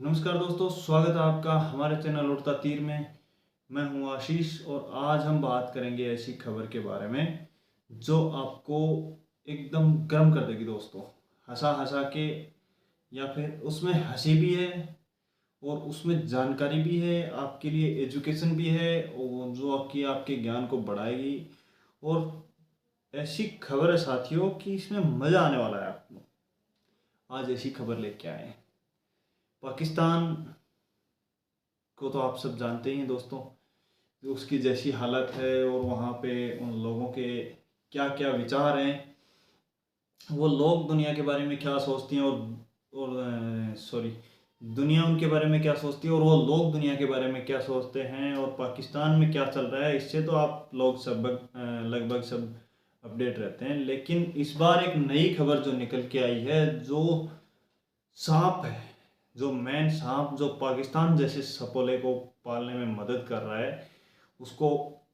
नमस्कार दोस्तों, स्वागत है आपका हमारे चैनल उड़ता तीर में। मैं हूं आशीष और आज हम बात करेंगे ऐसी खबर के बारे में जो आपको एकदम गर्म कर देगी दोस्तों। हंसा हंसा के, या फिर उसमें हंसी भी है और उसमें जानकारी भी है, आपके लिए एजुकेशन भी है और जो आपके ज्ञान को बढ़ाएगी। और ऐसी खबर है साथियों कि इसमें मज़ा आने वाला है आपको। आज ऐसी खबर लेके आए हैं। पाकिस्तान को तो आप सब जानते ही हैं दोस्तों, जो उसकी जैसी हालत है और वहाँ पे उन लोगों के क्या क्या विचार हैं, वो लोग दुनिया के बारे में क्या सोचती हैं और सॉरी, दुनिया उनके बारे में क्या सोचती है और वो लोग दुनिया के बारे में क्या सोचते हैं और पाकिस्तान में क्या चल रहा है, इससे तो आप लोग सब लगभग सब अपडेट रहते हैं। लेकिन इस बार एक नई खबर जो निकल के आई है, जो सांप है, जो मैन सांप जो पाकिस्तान जैसे सपोले को पालने में मदद कर रहा है, उसको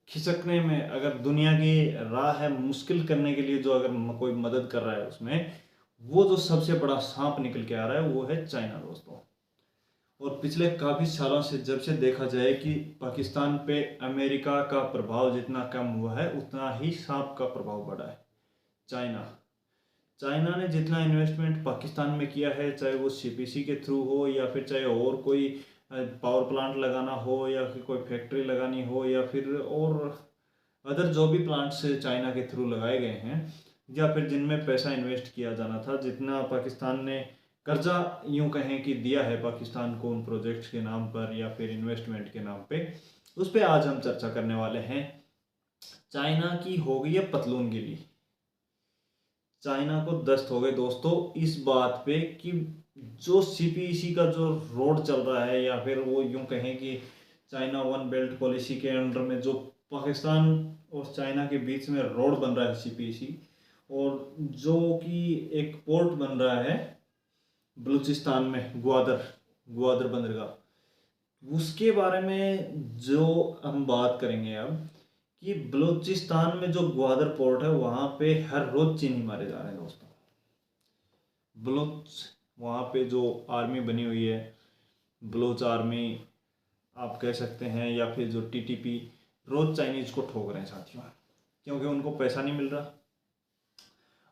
खिसकने में, अगर दुनिया की राह है मुश्किल करने के लिए, जो अगर कोई मदद कर रहा है उसमें, वो जो सबसे बड़ा सांप निकल के आ रहा है वो है चाइना दोस्तों। और पिछले काफ़ी सालों से जब से देखा जाए कि पाकिस्तान पे अमेरिका का प्रभाव जितना कम हुआ है, उतना ही सांप का प्रभाव बढ़ा है। चाइना चाइना ने जितना इन्वेस्टमेंट पाकिस्तान में किया है, चाहे वो सीपीसी के थ्रू हो या फिर चाहे और कोई पावर प्लांट लगाना हो या फिर कोई फैक्ट्री लगानी हो या फिर और अदर जो भी प्लांट्स चाइना के थ्रू लगाए गए हैं, या फिर जिनमें पैसा इन्वेस्ट किया जाना था, जितना पाकिस्तान ने कर्जा यूं कहें कि दिया है पाकिस्तान को उन प्रोजेक्ट्स के नाम पर या फिर इन्वेस्टमेंट के नाम पे, उस पर आज हम चर्चा करने वाले हैं। चाइना की हो गई है पतलून गिली। चाइना को दस्त हो गए दोस्तों इस बात पे कि जो सीपीईसी का जो रोड चल रहा है, या फिर वो यूं कहें कि चाइना वन बेल्ट पॉलिसी के अंडर में जो पाकिस्तान और चाइना के बीच में रोड बन रहा है सीपीईसी, और जो कि एक पोर्ट बन रहा है बलूचिस्तान में, ग्वादर ग्वादर बंदरगाह, उसके बारे में जो हम बात करेंगे अब, कि बलूचिस्तान में जो ग्वादर पोर्ट है वहाँ पे हर रोज चीनी मारे जा रहे हैं दोस्तों। बलूच वहाँ पे जो आर्मी बनी हुई है, बलूच आर्मी आप कह सकते हैं, या फिर जो टीटीपी, रोज चाइनीज को ठोक रहे हैं साथियों, क्योंकि उनको पैसा नहीं मिल रहा।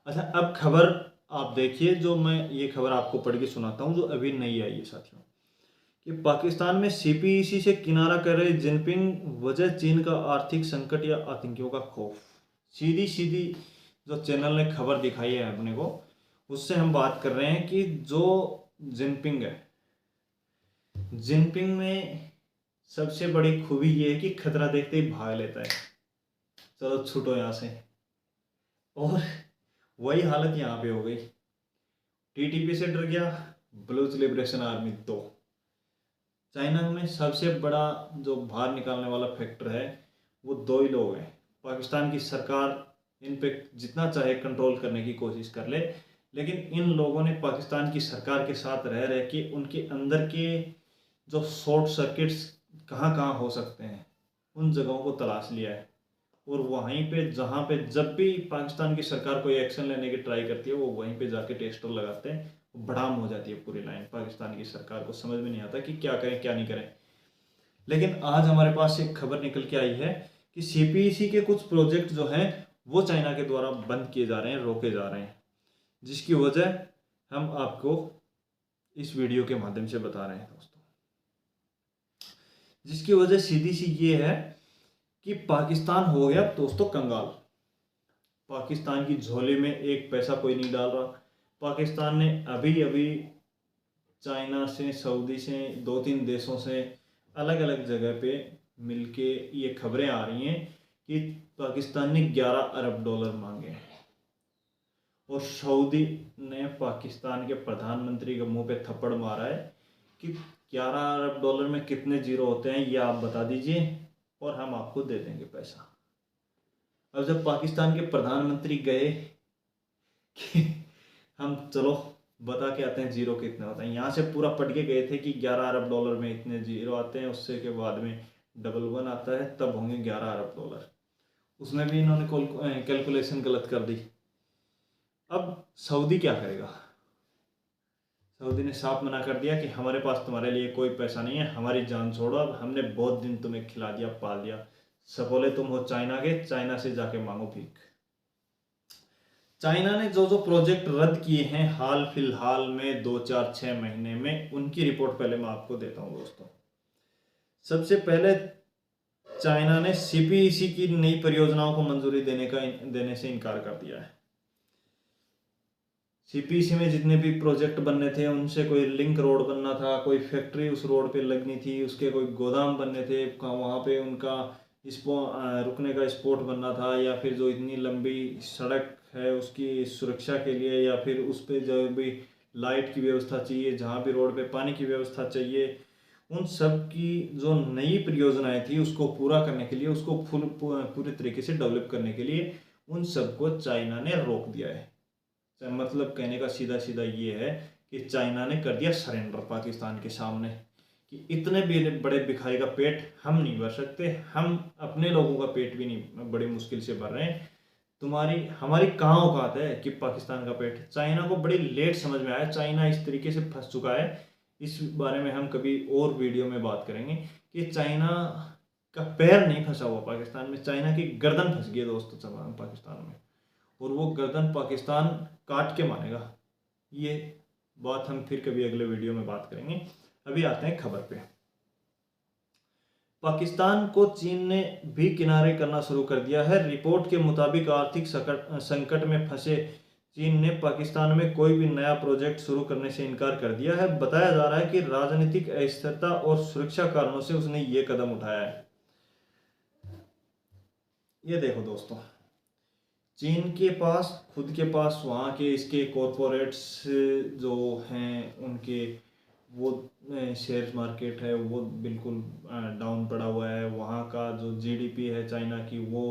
अच्छा, अब खबर आप देखिए, जो मैं ये खबर आपको पढ़ के सुनाता हूँ जो अभी नई आई है साथियों, कि पाकिस्तान में सीपीईसी से किनारा कर रहे जिनपिंग, वजह चीन का आर्थिक संकट या आतंकियों का खौफ। सीधी सीधी जो चैनल ने खबर दिखाई है अपने को, उससे हम बात कर रहे हैं कि जो जिनपिंग है, जिनपिंग में सबसे बड़ी खूबी ये है कि खतरा देखते ही भाग लेता है, चलो छूटो यहाँ से। और वही हालत यहाँ पे हो गई। टीटीपी से डर गया बलूच लिबरेशन आर्मी। तो चाइना में सबसे बड़ा जो बाहर निकालने वाला फैक्टर है, वो दो ही लोग हैं। पाकिस्तान की सरकार इन पे जितना चाहे कंट्रोल करने की कोशिश कर ले, लेकिन इन लोगों ने पाकिस्तान की सरकार के साथ रह रह के उनके अंदर के जो शॉर्ट सर्किट्स कहाँ कहाँ हो सकते हैं, उन जगहों को तलाश लिया है। और वहीं पे जहाँ पे जब भी पाकिस्तान की सरकार कोई एक्शन लेने की ट्राई करती है, वो वहीं पे जाके टेस्टर लगाते हैं। बड़ाम हो जाती है पूरी लाइन। पाकिस्तान की सरकार को समझ में नहीं आता कि क्या करें क्या नहीं करें। लेकिन आज हमारे पास एक खबर निकल के आई है कि सीपीईसी के कुछ प्रोजेक्ट जो हैं वो चाइना के द्वारा बंद किए जा रहे हैं, रोके जा रहे हैं, जिसकी वजह हम आपको इस वीडियो के माध्यम से बता रहे हैं दोस्तों। जिसकी वजह सीधी सी ये है कि पाकिस्तान हो गया दोस्तों कंगाल। पाकिस्तान की झोली में एक पैसा कोई नहीं डाल रहा। पाकिस्तान ने अभी अभी चाइना से, सऊदी से, दो तीन देशों से अलग अलग जगह पे मिलके ये खबरें आ रही हैं कि पाकिस्तान ने 11 अरब डॉलर मांगे हैं। और सऊदी ने पाकिस्तान के प्रधानमंत्री के मुंह पे थप्पड़ मारा है कि 11 अरब डॉलर में कितने जीरो होते हैं ये आप बता दीजिए और हम आपको दे देंगे पैसा। अब जब पाकिस्तान के प्रधानमंत्री गए कि हम चलो बता के आते हैं जीरो कितने होते हैं, यहाँ से पूरा पढ़ के गए थे कि 11 अरब डॉलर में इतने जीरो आते हैं, उससे के बाद में डबल वन आता है, तब होंगे 11 अरब डॉलर। उसमें भी इन्होंने कैलकुलेशन गलत कर दी। अब सऊदी क्या करेगा? सऊदी ने साफ मना कर दिया कि हमारे पास तुम्हारे लिए कोई पैसा नहीं है, हमारी जान छोड़ो, अब हमने बहुत दिन तुम्हें खिला दिया पाल दिया, सपोले तुम हो चाइना के, चाइना से जाके मांगो भीख। चाइना ने जो जो प्रोजेक्ट रद्द किए हैं हाल फिलहाल में 2 4 6 महीने में, उनकी रिपोर्ट पहले मैं आपको देता हूं दोस्तों। सबसे पहले चाइना ने सीपीईसी की नई परियोजनाओं को मंजूरी देने से इनकार कर दिया है। सीपीसी में जितने भी प्रोजेक्ट बनने थे उनसे, कोई लिंक रोड बनना था, कोई फैक्ट्री उस रोड पे लगनी थी, उसके कोई गोदाम बनने थे, वहाँ पे उनका रुकने का स्पॉट बनना था, या फिर जो इतनी लंबी सड़क है उसकी सुरक्षा के लिए, या फिर उस पर जो भी लाइट की व्यवस्था चाहिए, जहाँ भी रोड पे पानी की व्यवस्था चाहिए, उन सब की जो नई परियोजनाएं थी उसको पूरा करने के लिए, उसको पूरे तरीके से डेवलप करने के लिए उन सबको चाइना ने रोक दिया है। मतलब कहने का सीधा सीधा ये है कि चाइना ने कर दिया सरेंडर पाकिस्तान के सामने, कि इतने भी बड़े भिखारी का पेट हम नहीं भर सकते, हम अपने लोगों का पेट भी नहीं बड़ी मुश्किल से भर रहे हैं, तुम्हारी हमारी कहाँ औकात है कि पाकिस्तान का पेट। चाइना को बड़ी लेट समझ में आया, चाइना इस तरीके से फंस चुका है। इस बारे में हम कभी और वीडियो में बात करेंगे कि चाइना का पैर नहीं फंसा हुआ पाकिस्तान में, चाइना की गर्दन फंस गई है दोस्तों पाकिस्तान में, और वो गर्दन पाकिस्तान काट के मानेगा। ये बात हम फिर कभी अगले वीडियो में बात करेंगे। अभी आते हैं खबर पे। पाकिस्तान को चीन ने भी किनारे करना शुरू कर दिया है। रिपोर्ट के मुताबिक आर्थिक संकट में फंसे चीन ने पाकिस्तान में कोई भी नया प्रोजेक्ट शुरू करने से इनकार कर दिया है। बताया जा रहा है कि राजनीतिक अस्थिरता और सुरक्षा कारणों से उसने ये कदम उठाया है। ये देखो दोस्तों, चीन के पास खुद के पास वहाँ के इसके कॉरपोरेट्स जो हैं उनके, वो शेयर मार्केट है वो बिल्कुल डाउन पड़ा हुआ है। वहाँ का जो जीडीपी है चाइना की वो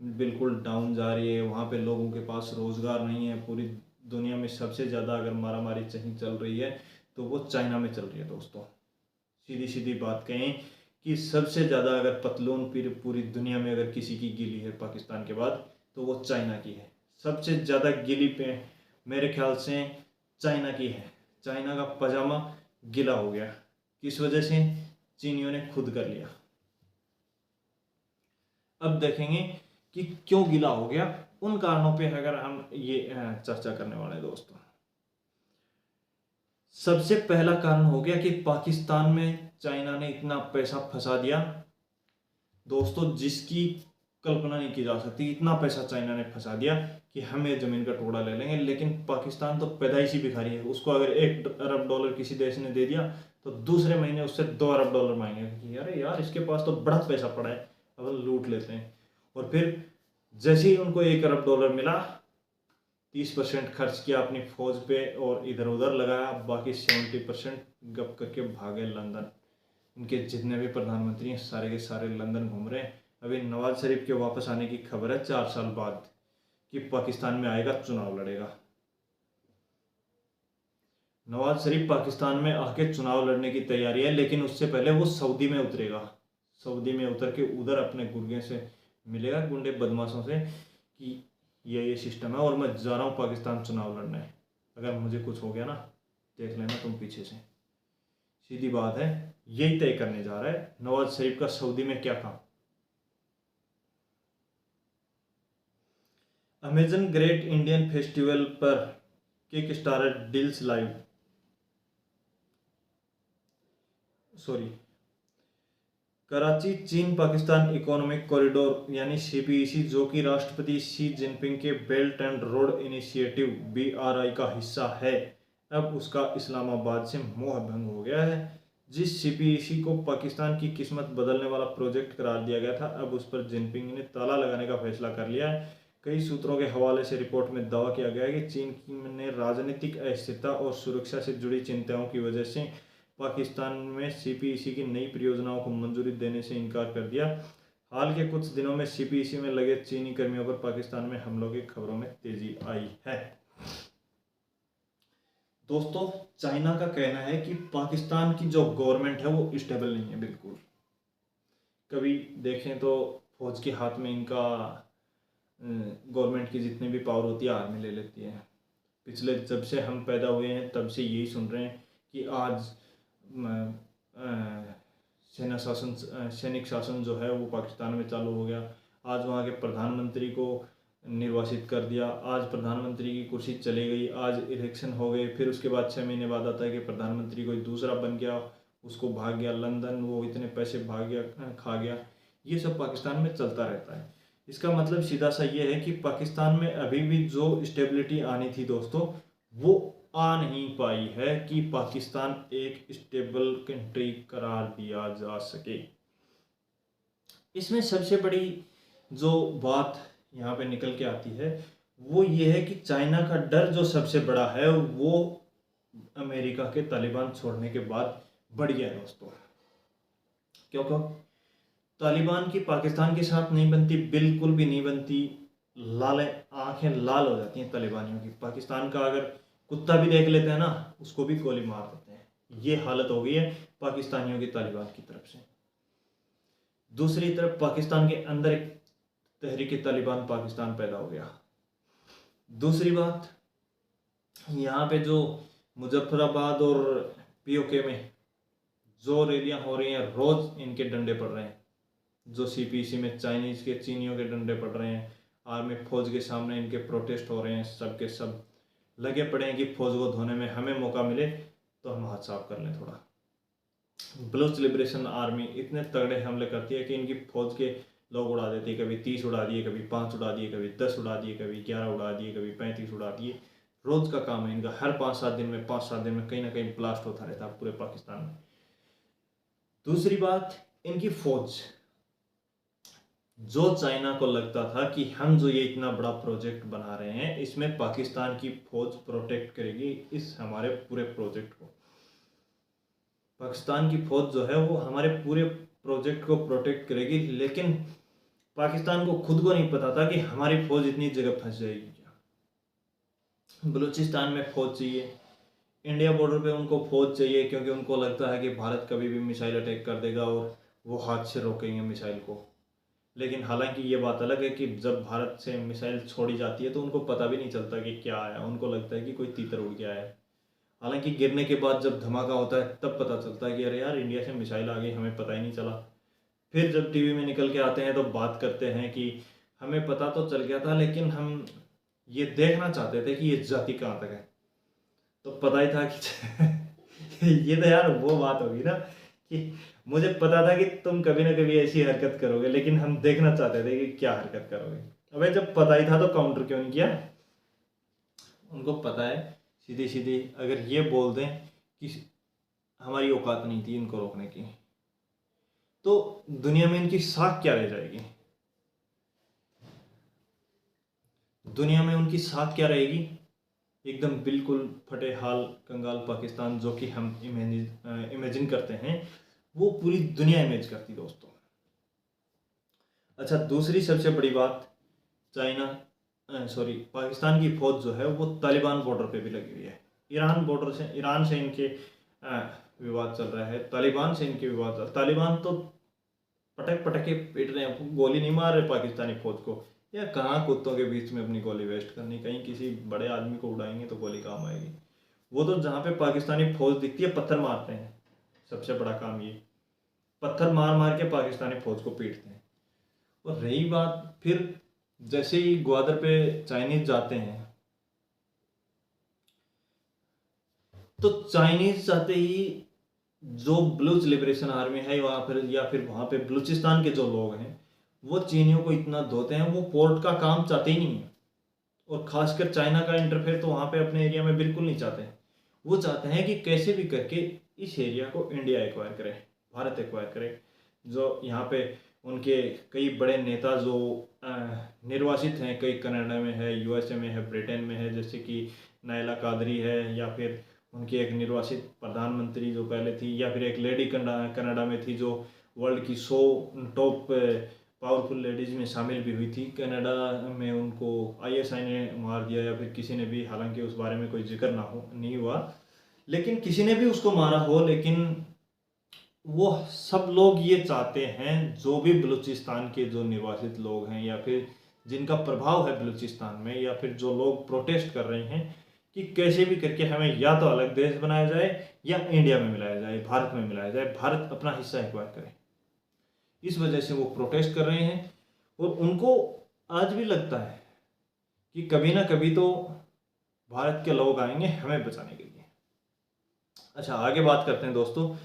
बिल्कुल डाउन जा रही है। वहाँ पे लोगों के पास रोज़गार नहीं है। पूरी दुनिया में सबसे ज़्यादा अगर मारामारी कहीं चल रही है तो वो चाइना में चल रही है दोस्तों। सीधी सीधी बात कहें कि सबसे ज़्यादा अगर पतलून पूरी दुनिया में अगर किसी की गिली है पाकिस्तान के बाद तो वो चाइना की है। सबसे ज़्यादा गिली पे मेरे ख्याल से चाइना की है। चाइना का पजामा गीला हो गया, किस वजह से? चीनियों ने खुद कर लिया। अब देखेंगे कि क्यों गीला हो गया, उन कारणों पे अगर हम ये चर्चा करने वाले हैं दोस्तों। सबसे पहला कारण हो गया कि पाकिस्तान में चाइना ने इतना पैसा फंसा दिया दोस्तों, जिसकी कल्पना नहीं की जा सकती। इतना पैसा चाइना ने फंसा दिया कि हम ये जमीन का टुकड़ा ले लेंगे। लेकिन पाकिस्तान तो पैदाइशी भिखारी है, उसको अगर $1 अरब किसी देश ने दे दिया तो दूसरे महीने उससे $2 अरब मांगेगा कि अरे यार इसके पास तो बड़ा पैसा पड़ा है, अब लूट लेते हैं। और फिर जैसे ही उनको $1 अरब मिला, 30% खर्च किया अपनी फौज पे और इधर उधर लगाया, बाकी 70% गप करके भागे लंदन। इनके जितने भी प्रधानमंत्री हैं सारे के सारे लंदन घूम रहे हैं। अभी नवाज शरीफ के वापस आने की खबर है 4 साल बाद, कि पाकिस्तान में आएगा, चुनाव लड़ेगा। नवाज शरीफ पाकिस्तान में आके चुनाव लड़ने की तैयारी है, लेकिन उससे पहले वो सऊदी में उतरेगा। सऊदी में उतर के उधर अपने गुर्गे से मिलेगा, गुंडे बदमाशों से, कि ये सिस्टम है और मैं जा रहा हूँ पाकिस्तान चुनाव लड़ने। अगर मुझे कुछ हो गया ना, देख लेना तुम पीछे से। सीधी बात है, यही तय करने जा रहा है नवाज शरीफ का सऊदी में क्या काम। अमेजन ग्रेट इंडियन फेस्टिवल पर kick starrer deals live, Karachi चीन पाकिस्तान इकोनॉमिक कॉरिडोर यानी सीपीईसी, जो कि राष्ट्रपति शी जिनपिंग के belt and road initiative BRI का हिस्सा है, अब उसका इस्लामाबाद से मोह भंग हो गया है। जिस सीपीईसी को पाकिस्तान की किस्मत बदलने वाला प्रोजेक्ट करार दिया गया था, अब उस पर जिनपिंग ने ताला लगाने का फैसला कर लिया है। कई सूत्रों के हवाले से रिपोर्ट में दावा किया गया है कि चीन ने राजनीतिक अस्थिरता और सुरक्षा से जुड़ी चिंताओं की वजह से पाकिस्तान में सीपीईसी की नई परियोजनाओं को मंजूरी देने से इनकार कर दिया। हाल के कुछ दिनों में सीपीईसी में लगे चीनी कर्मियों पर पाकिस्तान में हमलों की खबरों में तेजी आई है। दोस्तों, चाइना का कहना है कि पाकिस्तान की जो गवर्नमेंट है वो स्टेबल नहीं है बिल्कुल। कभी देखें तो फौज के हाथ में इनका गवर्नमेंट की जितनी भी पावर होती है आर्मी ले लेती है। पिछले जब से हम पैदा हुए हैं तब से यही सुन रहे हैं कि आज सैनिक शासन जो है वो पाकिस्तान में चालू हो गया। आज वहाँ के प्रधानमंत्री को निर्वासित कर दिया, आज प्रधानमंत्री की कुर्सी चली गई, आज इलेक्शन हो गए, फिर उसके बाद 6 महीने बाद आता है कि प्रधानमंत्री कोई दूसरा बन गया, उसको भाग गया लंदन, वो इतने पैसे भाग गया खा गया। ये सब पाकिस्तान में चलता रहता है। इसका मतलब सीधा सा ये है कि पाकिस्तान में अभी भी जो स्टेबिलिटी आनी थी दोस्तों, वो आ नहीं पाई है कि पाकिस्तान एक स्टेबल कंट्री करार दिया जा सके। इसमें सबसे बड़ी जो बात यहाँ पे निकल के आती है वो ये है कि चाइना का डर जो सबसे बड़ा है वो अमेरिका के तालिबान छोड़ने के बाद बढ़ गया है दोस्तों। क्योंकि तालिबान की पाकिस्तान के साथ नहीं बनती, बिल्कुल भी नहीं बनती। लाल आंखें लाल हो जाती हैं तालिबानियों की। पाकिस्तान का अगर कुत्ता भी देख लेते हैं ना, उसको भी गोली मार देते हैं। ये हालत हो गई है पाकिस्तानियों की तालिबान की तरफ से। दूसरी तरफ पाकिस्तान के अंदर एक तहरीक तालिबान पाकिस्तान पैदा हो गया। दूसरी बात, यहाँ पे जो मुजफ्फराबाद और पीओके में जो रैलियाँ हो रही हैं, रोज इनके डंडे पड़ रहे हैं। जो सीपीसी में चाइनीज के चीनियों के डंडे पड़ रहे हैं, आर्मी फौज के सामने इनके प्रोटेस्ट हो रहे हैं, सब के सब लगे पड़े हैं कि फौज को धोने में हमें मौका मिले तो हम हाथ साफ कर लें थोड़ा। बलूच लिबरेशन आर्मी इतने तगड़े हमले करती है कि इनकी फौज के लोग उड़ा देते हैं। कभी 30 उड़ा दिए, कभी 5 उड़ा दिए, कभी 10 उड़ा दिए, कभी 11 उड़ा दिए, कभी 35 उड़ा दिए। रोज का काम है इनका। हर 5-7 दिन में कहीं ना कहीं ब्लास्ट होता रहता है पूरे पाकिस्तान में। दूसरी बात, इनकी फौज, जो चाइना को लगता था कि हम जो ये इतना बड़ा प्रोजेक्ट बना रहे हैं इसमें पाकिस्तान की फौज प्रोटेक्ट करेगी इस हमारे पूरे प्रोजेक्ट को। पाकिस्तान की फौज जो है वो हमारे पूरे प्रोजेक्ट को प्रोटेक्ट करेगी, लेकिन पाकिस्तान को खुद को नहीं पता था कि हमारी फौज इतनी जगह फंस जाएगी क्या। बलूचिस्तान में फौज चाहिए, इंडिया बॉर्डर पे उनको फौज चाहिए, क्योंकि उनको लगता है कि भारत कभी भी मिसाइल अटैक कर देगा और वो हाथ से रोकेंगे मिसाइल को। लेकिन हालांकि ये बात अलग है कि जब भारत से मिसाइल छोड़ी जाती है तो उनको पता भी नहीं चलता कि क्या आया। उनको लगता है कि कोई तीतर उड़ गया है। हालांकि गिरने के बाद जब धमाका होता है तब पता चलता है कि अरे यार इंडिया से मिसाइल आ गई, हमें पता ही नहीं चला। फिर जब टीवी में निकल के आते हैं तो बात करते हैं कि हमें पता तो चल गया था लेकिन हम ये देखना चाहते थे कि ये जाति कहाँ तक है। तो पता ही था कि ये तो यार वो बात होगी ना कि मुझे पता था कि तुम कभी ना कभी ऐसी हरकत करोगे, लेकिन हम देखना चाहते थे कि क्या हरकत करोगे। अबे जब पता ही था तो काउंटर क्यों नहीं किया। उनको पता है सीधी सीधी अगर ये बोल दें कि हमारी औकात नहीं थी इनको रोकने की, तो दुनिया में इनकी साख क्या रह जाएगी। दुनिया में उनकी साख क्या रहेगी। एकदम बिल्कुल फटे हाल कंगाल पाकिस्तान जो कि हम इमेजिन करते हैं वो पूरी दुनिया इमेज करती दोस्तों। अच्छा, दूसरी सबसे बड़ी बात, पाकिस्तान की फौज जो है वो तालिबान बॉर्डर पे भी लगी हुई है। ईरान से इनके विवाद चल रहा है, तालिबान से इनके विवाद। तालिबान तो पटक के पीट रहे हैं, गोली नहीं मार रहे पाकिस्तानी फौज को। या कहाँ कुत्तों के बीच में अपनी गोली वेस्ट करनी, कहीं किसी बड़े आदमी को उड़ाएंगे तो गोली काम आएगी। वो तो जहाँ पे पाकिस्तानी फौज दिखती है पत्थर मारते हैं। सबसे बड़ा काम ये, पत्थर मार मार के पाकिस्तानी फौज को पीटते हैं। और रही बात फिर जैसे ही ग्वादर पे चाइनीज जाते हैं तो चाइनीज जाते ही जो बलूच लिबरेशन आर्मी है वहाँ पर या फिर वहाँ पे बलूचिस्तान के जो लोग हैं वो चीनियों को इतना धोते हैं, वो पोर्ट का काम चाहते ही नहीं है। और खासकर चाइना का इंटरफेयर तो वहाँ पे अपने एरिया में बिल्कुल नहीं चाहते हैं। वो चाहते हैं कि कैसे भी करके इस एरिया को इंडिया एक्वायर करे, भारत एक्वायर करे। जो यहाँ पे उनके कई बड़े नेता जो निर्वासित हैं, कई कनाडा में है, यूएसए में है, ब्रिटेन में है, जैसे कि नायला कादरी है, या फिर उनकी एक निर्वासित प्रधानमंत्री जो पहले थी, या फिर एक लेडी कनाडा में थी जो वर्ल्ड की 100 टॉप पावरफुल लेडीज में शामिल भी हुई थी। कनाडा में उनको आईएसआई ने मार दिया या फिर किसी ने भी, हालांकि उस बारे में कोई जिक्र नहीं हुआ, लेकिन किसी ने भी उसको मारा हो। लेकिन वो सब लोग ये चाहते हैं, जो भी बलूचिस्तान के जो निर्वासित लोग हैं या फिर जिनका प्रभाव है बलूचिस्तान में, या फिर जो लोग प्रोटेस्ट कर रहे हैं, कि कैसे भी करके हमें या तो अलग देश बनाया जाए या इंडिया में मिलाया जाए, भारत में मिलाया जाए, भारत अपना हिस्सा एक्वायर करे। इस वजह से वो प्रोटेस्ट कर रहे हैं और उनको आज भी लगता है कि कभी ना कभी तो भारत के लोग आएंगे हमें बचाने के लिए। अच्छा, आगे बात करते हैं दोस्तों।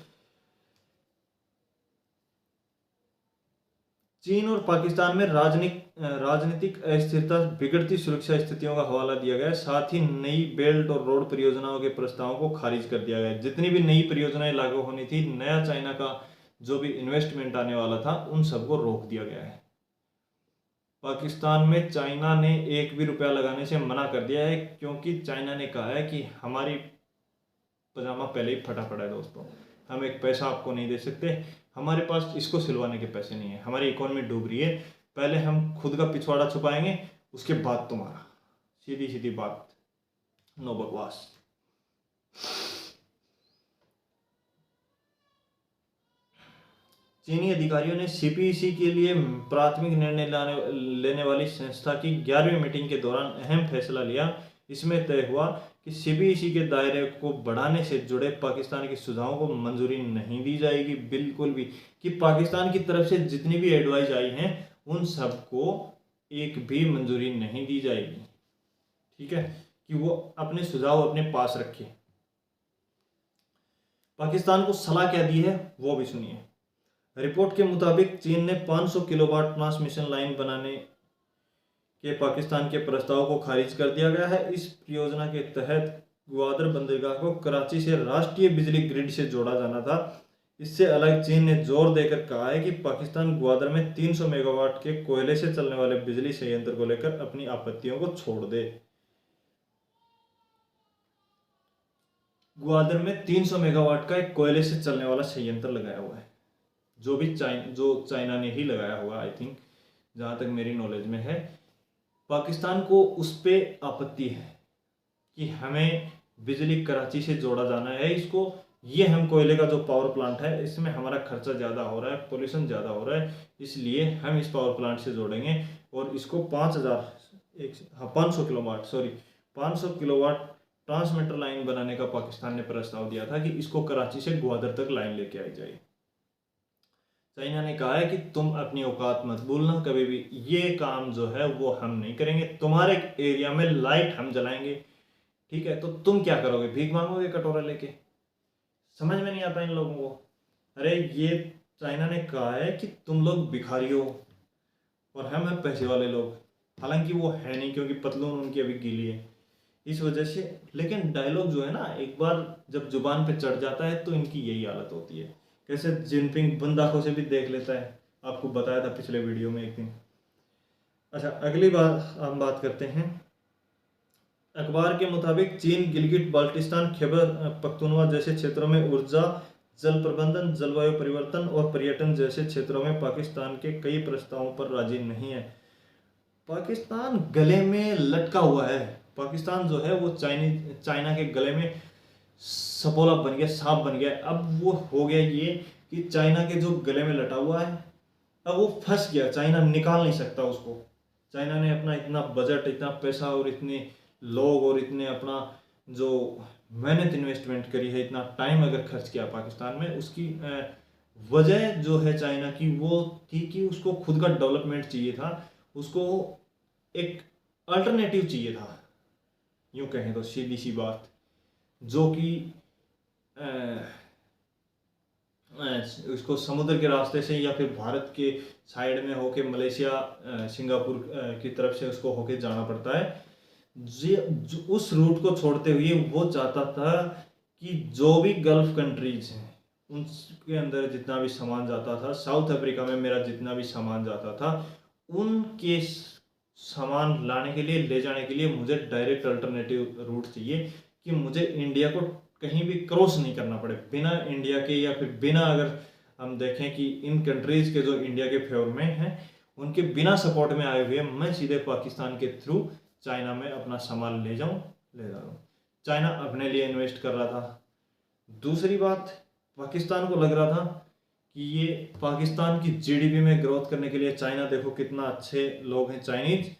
चीन और पाकिस्तान में राजनीतिक अस्थिरता, बिगड़ती सुरक्षा स्थितियों का हवाला दिया गया। साथ ही नई बेल्ट और रोड परियोजनाओं के प्रस्तावों को खारिज कर दिया गया। जितनी भी नई परियोजनाएं लागू होनी थी, नया चाइना का जो भी इन्वेस्टमेंट आने वाला था, उन सबको रोक दिया गया है। पाकिस्तान में चाइना ने एक भी रुपया लगाने से मना कर दिया है, क्योंकि चाइना ने कहा है कि हमारी पजामा पहले ही फटा पड़ा है दोस्तों, हम एक पैसा आपको नहीं दे सकते, हमारे पास इसको सिलवाने के पैसे नहीं है, हमारी इकोनॉमी डूब रही है, पहले हम खुद का पिछवाड़ा छुपाएंगे, उसके बाद तुम्हारा। सीधी सीधी बात, नो बकवास। चीनी अधिकारियों ने सीपीईसी के लिए प्राथमिक निर्णय लेने वाली संस्था की 11वीं मीटिंग के दौरान अहम फैसला लिया। इसमें तय हुआ कि सीपीईसी के दायरे को बढ़ाने से जुड़े पाकिस्तान के सुझावों को मंजूरी नहीं दी जाएगी, बिल्कुल भी। कि पाकिस्तान की तरफ से जितनी भी एडवाइस आई हैं उन सबको एक भी मंजूरी नहीं दी जाएगी, ठीक है, कि वो अपने सुझाव अपने पास रखे। पाकिस्तान को सलाह क्या दी है वो भी सुनिए। रिपोर्ट के मुताबिक चीन ने 500 किलोवाट ट्रांसमिशन लाइन बनाने के पाकिस्तान के प्रस्ताव को खारिज कर दिया गया है। इस परियोजना के तहत ग्वादर बंदरगाह को कराची से राष्ट्रीय बिजली ग्रिड से जोड़ा जाना था। इससे अलग चीन ने जोर देकर कहा है कि पाकिस्तान ग्वादर में 300 मेगावाट के कोयले से चलने वाले बिजली संयंत्र को लेकर अपनी आपत्तियों को छोड़ दे। ग्वादर में 300 मेगावाट का एक कोयले से चलने वाला संयंत्र लगाया हुआ है, जो चाइना ने ही लगाया हुआ, आई थिंक, जहाँ तक मेरी नॉलेज में है। पाकिस्तान को उस पर आपत्ति है कि हमें बिजली कराची से जोड़ा जाना है इसको, ये हम कोयले का जो पावर प्लांट है इसमें हमारा खर्चा ज़्यादा हो रहा है, पोल्यूशन ज़्यादा हो रहा है, इसलिए हम इस पावर प्लांट से जोड़ेंगे और इसको 500 किलोवाट ट्रांसमीटर लाइन बनाने का पाकिस्तान ने प्रस्ताव दिया था कि इसको कराची से ग्वादर तक लाइन लेके आई जाए। चाइना ने कहा है कि तुम अपनी औकात मत भूलना कभी भी, ये काम जो है वो हम नहीं करेंगे, तुम्हारे एरिया में लाइट हम जलाएंगे, ठीक है, तो तुम क्या करोगे, भीख मांगोगे कटोरा लेके। समझ में नहीं आता इन लोगों को। अरे ये चाइना ने कहा है कि तुम लोग भिखारी हो और हम हैं पैसे वाले लोग, हालांकि वो है नहीं क्योंकि पतलून उनकी अभी गीली है, इस वजह से। लेकिन डायलॉग जो है ना, एक बार जब जुबान पे चढ़ जाता है तो इनकी यही हालत होती है। कैसे जिनपिंग बंद आंखों से भी देख लेता है, आपको बताया था पिछले वीडियो में एक दिन। अच्छा, अगली बार हम बात करते हैं। अखबार के मुताबिक चीन गिलगिट बाल्टिस्तान खैबर पख्तूनवा जैसे क्षेत्रों में ऊर्जा, जल प्रबंधन, जलवायु परिवर्तन और पर्यटन जैसे क्षेत्रों में पाकिस्तान के कई प्रस्तावों पर राजी नहीं है। पाकिस्तान गले में लटका हुआ है। पाकिस्तान जो है वो चाइना के गले में सपोला बन गया, सांप बन गया। अब वो हो गया ये कि चाइना के जो गले में लटा हुआ है, अब वो फंस गया, चाइना निकाल नहीं सकता उसको। चाइना ने अपना इतना बजट, इतना पैसा और इतने लोग और इतने अपना जो मेहनत इन्वेस्टमेंट करी है, इतना टाइम अगर खर्च किया पाकिस्तान में, उसकी वजह जो है चाइना की वो थी कि उसको खुद का डेवलपमेंट चाहिए था, उसको एक अल्टरनेटिव चाहिए था, यूँ कहें तो सीधी सी बात, जो कि उसको समुद्र के रास्ते से या फिर भारत के साइड में होके मलेशिया, सिंगापुर की तरफ से उसको होके जाना पड़ता है। उस रूट को छोड़ते हुए वो चाहता था कि जो भी गल्फ कंट्रीज हैं उनके अंदर जितना भी सामान जाता था, साउथ अफ्रीका में मेरा जितना भी सामान जाता था, उनके सामान लाने के लिए, ले जाने के लिए मुझे डायरेक्ट अल्टरनेटिव रूट चाहिए कि मुझे इंडिया को कहीं भी क्रॉस नहीं करना पड़े, बिना इंडिया के, या फिर बिना, अगर हम देखें कि इन कंट्रीज के जो इंडिया के फेवर में हैं उनके बिना सपोर्ट में आए हुए मैं सीधे पाकिस्तान के थ्रू चाइना में अपना सामान ले जा रहा हूँ। चाइना अपने लिए इन्वेस्ट कर रहा था। दूसरी बात, पाकिस्तान को लग रहा था कि ये पाकिस्तान की जीडीपी में ग्रोथ करने के लिए, चाइना देखो कितना अच्छे लोग हैं चाइनीज,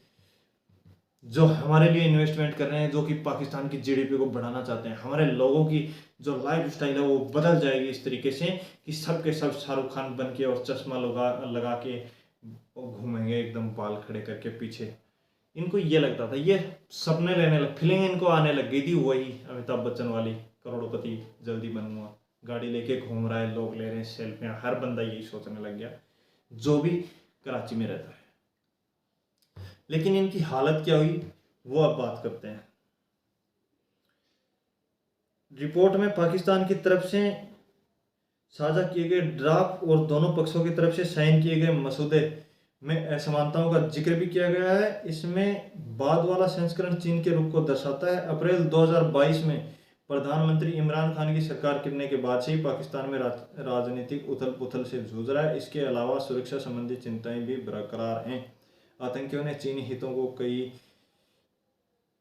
जो हमारे लिए इन्वेस्टमेंट कर रहे हैं, जो कि पाकिस्तान की जीडीपी को बढ़ाना चाहते हैं। हमारे लोगों की जो लाइफ स्टाइल है वो बदल जाएगी इस तरीके से कि सब के सब शाहरुख खान बन के और चश्मा लगा लगा के घूमेंगे एकदम बाल खड़े करके पीछे। इनको ये लगता था, ये सपने लेने लग, फीलिंग इनको आने लग गई थी वही अमिताभ बच्चन वाली, करोड़पति जल्दी बनूंगा, गाड़ी लेके घूम रहा है, लोग ले रहे हैं सेल्फियां, हर बंदा यही सोचने लग गया जो भी कराची में रहता है। लेकिन इनकी हालत क्या हुई वो अब बात करते हैं। रिपोर्ट में पाकिस्तान की तरफ से साझा किए गए ड्राफ्ट और दोनों पक्षों की तरफ से साइन किए गए मसूदे में असमानताओं का जिक्र भी किया गया है। इसमें बाद वाला संस्करण चीन के रुख को दर्शाता है। अप्रैल 2022 में प्रधानमंत्री इमरान खान की सरकार गिरने के बाद से ही पाकिस्तान में राजनीतिक उथल पुथल से जूझ रहा है। इसके अलावा सुरक्षा संबंधी चिंताएं भी बरकरार हैं। आतंकियों ने चीनी हितों को कई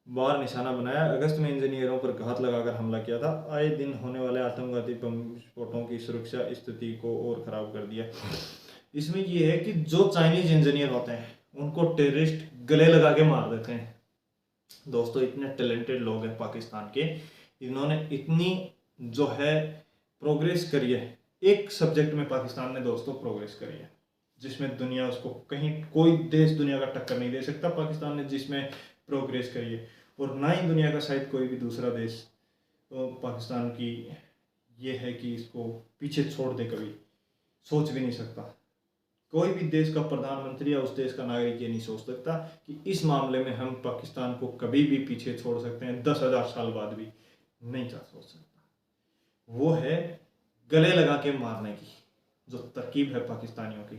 बार निशाना बनाया। अगस्त में इंजीनियरों पर घात लगाकर हमला किया था। आए दिन होने वाले आतंकवादी बम विस्फोटों की सुरक्षा स्थिति को और खराब कर दिया। इसमें यह है कि जो चाइनीज इंजीनियर होते हैं उनको टेररिस्ट गले लगा के मार देते हैं। दोस्तों इतने टैलेंटेड लोग हैं पाकिस्तान के, इन्होंने इतनी जो है प्रोग्रेस करी है एक सब्जेक्ट में। पाकिस्तान ने दोस्तों प्रोग्रेस करी है जिसमें दुनिया उसको कहीं, कोई देश दुनिया का टक्कर नहीं दे सकता पाकिस्तान ने जिसमें प्रोग्रेस करी है। और ना ही दुनिया का शायद कोई भी दूसरा देश पाकिस्तान की ये है कि इसको पीछे छोड़ दे, कभी सोच भी नहीं सकता। कोई भी देश का प्रधानमंत्री या उस देश का नागरिक ये नहीं सोच सकता कि इस मामले में हम पाकिस्तान को कभी भी पीछे छोड़ सकते हैं, 10,000 साल बाद भी नहीं जा सोच सकता। वो है गले लगा के मारने की जो तरकीब है पाकिस्तानियों की।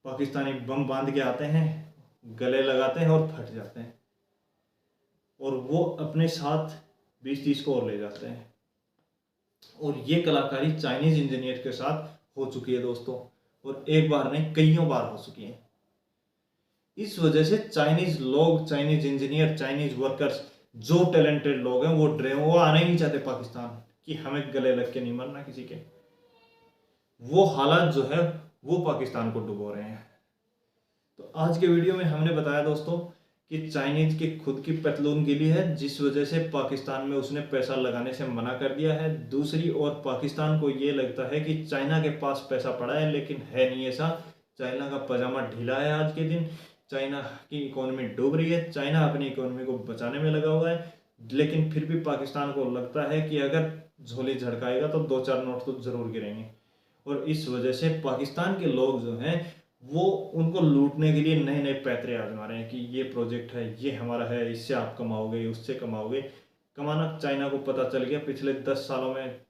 पाकिस्तानी बम बांध के आते हैं, गले लगाते हैं और फट जाते हैं, और वो अपने साथ 20-30 को और ले जाते हैं। और ये कलाकारी चाइनीज इंजीनियर के साथ हो चुकी है दोस्तों, और एक बार नहीं कईयों बार हो चुकी है। इस वजह से चाइनीज लोग, चाइनीज इंजीनियर, चाइनीज वर्कर्स, जो टैलेंटेड लोग हैं वो वो आने ही नहीं चाहते पाकिस्तान कि हमें गले लग के नहीं मरना किसी के। वो हालात जो है वो पाकिस्तान को डुबो रहे हैं। तो आज के वीडियो में हमने बताया दोस्तों कि चाइनीज की खुद की पतलून गिली है जिस वजह से पाकिस्तान में उसने पैसा लगाने से मना कर दिया है। दूसरी ओर पाकिस्तान को ये लगता है कि चाइना के पास पैसा पड़ा है, लेकिन है नहीं ऐसा। चाइना का पजामा ढीला है आज के दिन। चाइना की इकोनॉमी डूब रही है, चाइना अपनी इकोनॉमी को बचाने में लगा हुआ है, लेकिन फिर भी पाकिस्तान को लगता है कि अगर झोली झड़काएगा तो 2-4 नोट तो जरूर गिरेंगे। और इस वजह से पाकिस्तान के लोग जो हैं वो उनको लूटने के लिए नए नए पैतरे आजमा रहे हैं कि ये प्रोजेक्ट है, ये हमारा है, इससे आप कमाओगे, उससे कमाओगे। कमाना चाइना को पता चल गया पिछले 10 सालों में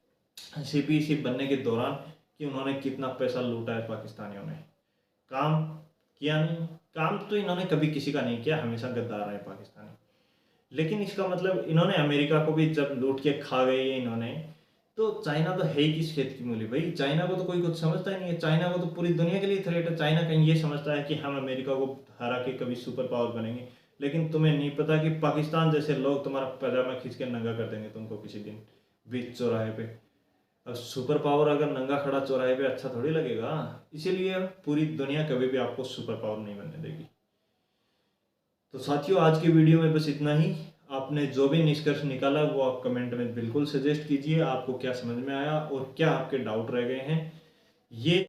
सीपीसी बनने के दौरान कि उन्होंने कितना पैसा लूटा है पाकिस्तानियों ने। काम किया नहीं, काम तो इन्होंने कभी किसी का नहीं किया, हमेशा गद्दार है पाकिस्तानी। लेकिन इसका मतलब इन्होंने अमेरिका को भी जब लूट के खा गए इन्होंने, तो चाइना तो है ही किस खेत की मूली भाई। चाइना को तो कोई कुछ समझता ही नहीं है। चाइना को तो पूरी दुनिया के लिए थ्रेट है। चाइना कहीं ये समझता है कि हम अमेरिका को हरा के कभी सुपर पावर बनेंगे, लेकिन तुम्हें नहीं पता कि पाकिस्तान जैसे लोग तुम्हारा पजामा खींच के नंगा कर देंगे तुमको किसी दिन बीच चौराहे पे। अब सुपर पावर अगर नंगा खड़ा चौराहे पे अच्छा थोड़ी लगेगा। इसीलिए पूरी दुनिया कभी भी आपको सुपर पावर नहीं बनने देगी। तो साथियों आज की वीडियो में बस इतना ही। आपने जो भी निष्कर्ष निकाला वो आप कमेंट में बिल्कुल सजेस्ट कीजिए। आपको क्या समझ में आया और क्या आपके डाउट रह गए हैं ये